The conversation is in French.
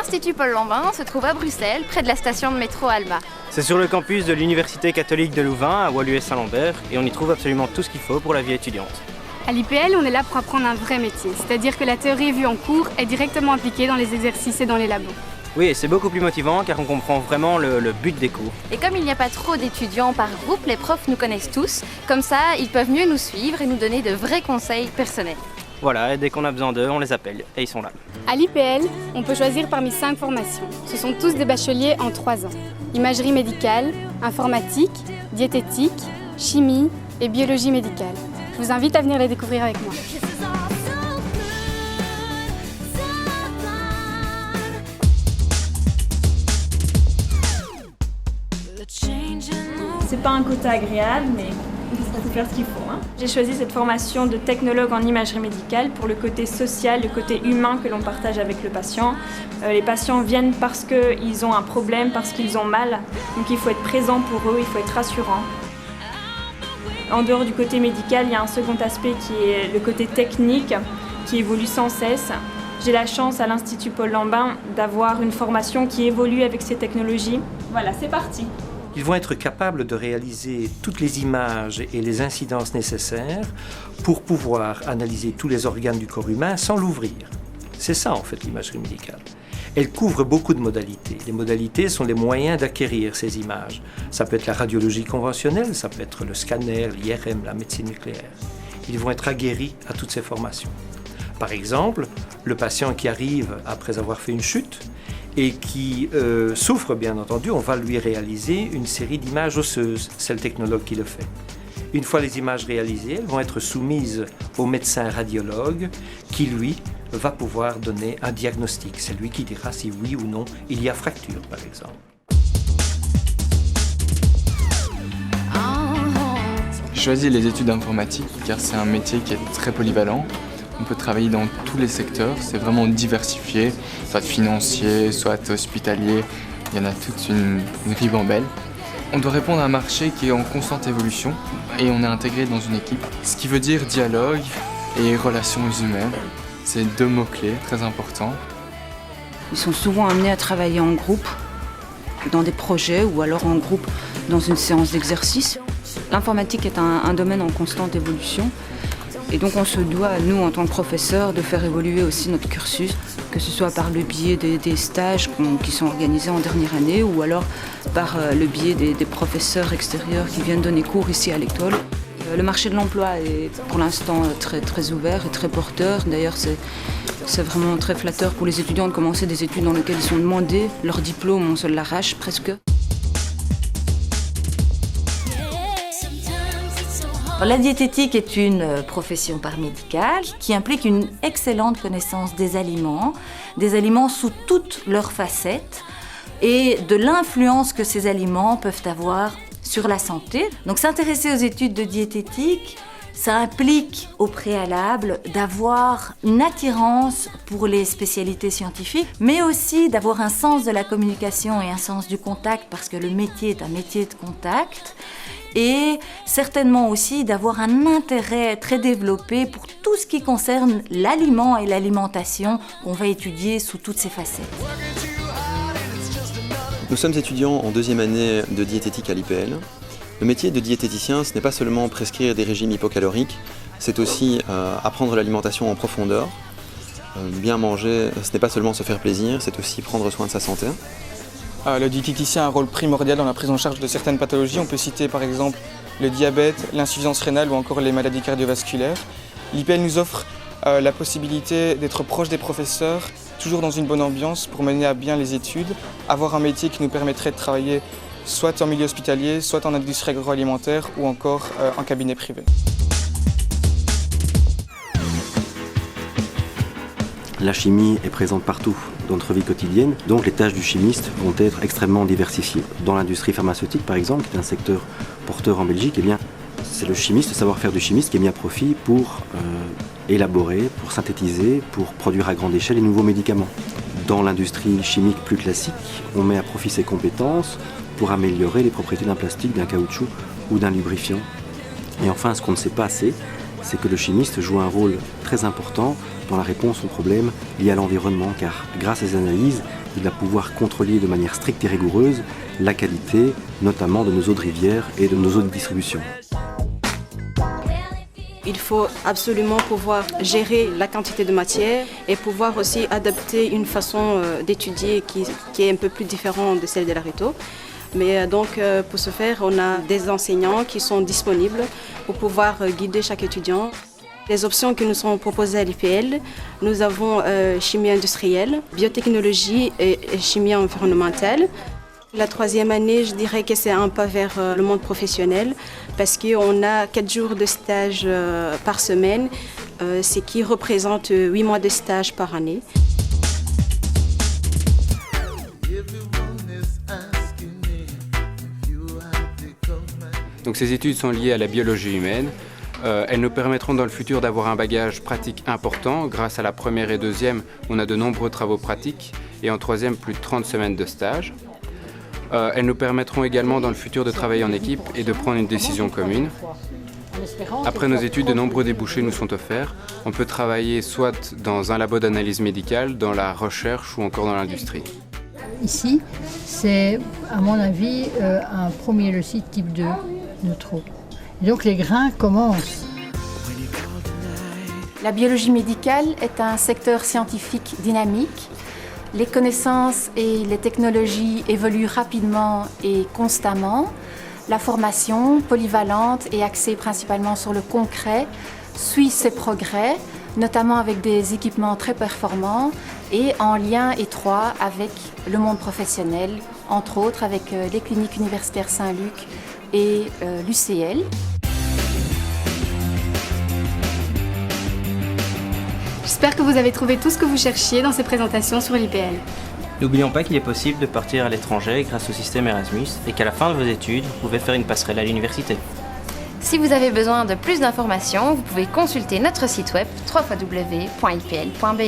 L'Institut Paul Lambin se trouve à Bruxelles, près de la station de métro Alma. C'est sur le campus de l'Université catholique de Louvain, à Woluwe-Saint-Lambert, et on y trouve absolument tout ce qu'il faut pour la vie étudiante. À l'IPL, on est là pour apprendre un vrai métier, c'est-à-dire que la théorie vue en cours est directement appliquée dans les exercices et dans les labos. Oui, et c'est beaucoup plus motivant car on comprend vraiment le but des cours. Et comme il n'y a pas trop d'étudiants par groupe, les profs nous connaissent tous. Comme ça, ils peuvent mieux nous suivre et nous donner de vrais conseils personnels. Voilà, et dès qu'on a besoin d'eux, on les appelle, et ils sont là. À l'IPL, on peut choisir parmi 5 formations. Ce sont tous des bacheliers en 3 ans. Imagerie médicale, informatique, diététique, chimie et biologie médicale. Je vous invite à venir les découvrir avec moi. C'est pas un quota agréable, mais il faut faire ce qu'il faut. J'ai choisi cette formation de technologue en imagerie médicale pour le côté social, le côté humain que l'on partage avec le patient. Les patients viennent parce qu'ils ont un problème, parce qu'ils ont mal. Donc il faut être présent pour eux, il faut être rassurant. En dehors du côté médical, il y a un second aspect qui est le côté technique, qui évolue sans cesse. J'ai la chance à l'Institut Paul Lambin d'avoir une formation qui évolue avec ces technologies. Voilà, c'est parti. Ils vont être capables de réaliser toutes les images et les incidences nécessaires pour pouvoir analyser tous les organes du corps humain sans l'ouvrir. C'est ça en fait l'imagerie médicale. Elle couvre beaucoup de modalités. Les modalités sont les moyens d'acquérir ces images. Ça peut être la radiologie conventionnelle, ça peut être le scanner, l'IRM, la médecine nucléaire. Ils vont être aguerris à toutes ces formations. Par exemple, le patient qui arrive après avoir fait une chute et qui souffre, bien entendu, on va lui réaliser une série d'images osseuses. C'est le technologue qui le fait. Une fois les images réalisées, elles vont être soumises au médecin radiologue qui, lui, va pouvoir donner un diagnostic. C'est lui qui dira si oui ou non il y a fracture, par exemple. J'ai choisi les études d'informatique car c'est un métier qui est très polyvalent. On peut travailler dans tous les secteurs, c'est vraiment diversifié, soit financier, soit hospitalier, il y en a toute une ribambelle. On doit répondre à un marché qui est en constante évolution et on est intégré dans une équipe, ce qui veut dire dialogue et relations humaines. C'est 2 mots-clés très importants. Ils sont souvent amenés à travailler en groupe, dans des projets ou alors en groupe dans une séance d'exercice. L'informatique est un domaine en constante évolution. Et donc on se doit, nous en tant que professeurs, de faire évoluer aussi notre cursus, que ce soit par le biais des stages qui sont organisés en dernière année ou alors par le biais des professeurs extérieurs qui viennent donner cours ici à l'école. Le marché de l'emploi est pour l'instant très, très ouvert et très porteur. D'ailleurs, c'est vraiment très flatteur pour les étudiants de commencer des études dans lesquelles ils sont demandés. Leur diplôme, on se l'arrache presque. La diététique est une profession paramédicale qui implique une excellente connaissance des aliments sous toutes leurs facettes et de l'influence que ces aliments peuvent avoir sur la santé. Donc s'intéresser aux études de diététique, ça implique au préalable d'avoir une attirance pour les spécialités scientifiques, mais aussi d'avoir un sens de la communication et un sens du contact, parce que le métier est un métier de contact. Et certainement aussi d'avoir un intérêt très développé pour tout ce qui concerne l'aliment et l'alimentation qu'on va étudier sous toutes ses facettes. Nous sommes étudiants en 2e année de diététique à l'IPL. Le métier de diététicien, ce n'est pas seulement prescrire des régimes hypocaloriques, c'est aussi apprendre l'alimentation en profondeur. Bien manger, ce n'est pas seulement se faire plaisir, c'est aussi prendre soin de sa santé. Le diététicien a un rôle primordial dans la prise en charge de certaines pathologies. On peut citer par exemple le diabète, l'insuffisance rénale ou encore les maladies cardiovasculaires. L'IPL nous offre la possibilité d'être proche des professeurs, toujours dans une bonne ambiance pour mener à bien les études, avoir un métier qui nous permettrait de travailler soit en milieu hospitalier, soit en industrie agroalimentaire ou encore en cabinet privé. La chimie est présente partout dans notre vie quotidienne, donc les tâches du chimiste vont être extrêmement diversifiées. Dans l'industrie pharmaceutique par exemple, qui est un secteur porteur en Belgique, eh bien, c'est le chimiste, le savoir-faire du chimiste qui est mis à profit pour élaborer, pour synthétiser, pour produire à grande échelle les nouveaux médicaments. Dans l'industrie chimique plus classique, on met à profit ses compétences pour améliorer les propriétés d'un plastique, d'un caoutchouc ou d'un lubrifiant. Et enfin, ce qu'on ne sait pas assez, c'est que le chimiste joue un rôle très important dans la réponse aux problèmes liés à l'environnement, car grâce à ses analyses, il va pouvoir contrôler de manière stricte et rigoureuse la qualité, notamment de nos eaux de rivière et de nos eaux de distribution. Il faut absolument pouvoir gérer la quantité de matière et pouvoir aussi adapter une façon d'étudier qui est un peu plus différente de celle de la Réto. Mais donc pour ce faire, on a des enseignants qui sont disponibles pour pouvoir guider chaque étudiant. Les options qui nous sont proposées à l'IPL, nous avons chimie industrielle, biotechnologie et chimie environnementale. La troisième année, je dirais que c'est un pas vers le monde professionnel parce qu'on a 4 jours de stage par semaine, ce qui représente 8 mois de stage par année. Donc ces études sont liées à la biologie humaine. Elles nous permettront dans le futur d'avoir un bagage pratique important. Grâce à la première et deuxième, on a de nombreux travaux pratiques et en troisième, plus de 30 semaines de stage. Elles nous permettront également dans le futur de travailler en équipe et de prendre une décision commune. Après nos études, de nombreux débouchés nous sont offerts. On peut travailler soit dans un labo d'analyse médicale, dans la recherche ou encore dans l'industrie. Ici, c'est à mon avis un premier leucite type 2 neutro. Et donc les grains commencent. La biologie médicale est un secteur scientifique dynamique. Les connaissances et les technologies évoluent rapidement et constamment. La formation, polyvalente et axée principalement sur le concret, suit ses progrès, notamment avec des équipements très performants et en lien étroit avec le monde professionnel, entre autres avec les cliniques universitaires Saint-Luc et l'UCL. J'espère que vous avez trouvé tout ce que vous cherchiez dans ces présentations sur l'IPL. N'oublions pas qu'il est possible de partir à l'étranger grâce au système Erasmus et qu'à la fin de vos études, vous pouvez faire une passerelle à l'université. Si vous avez besoin de plus d'informations, vous pouvez consulter notre site web www.ipl.be.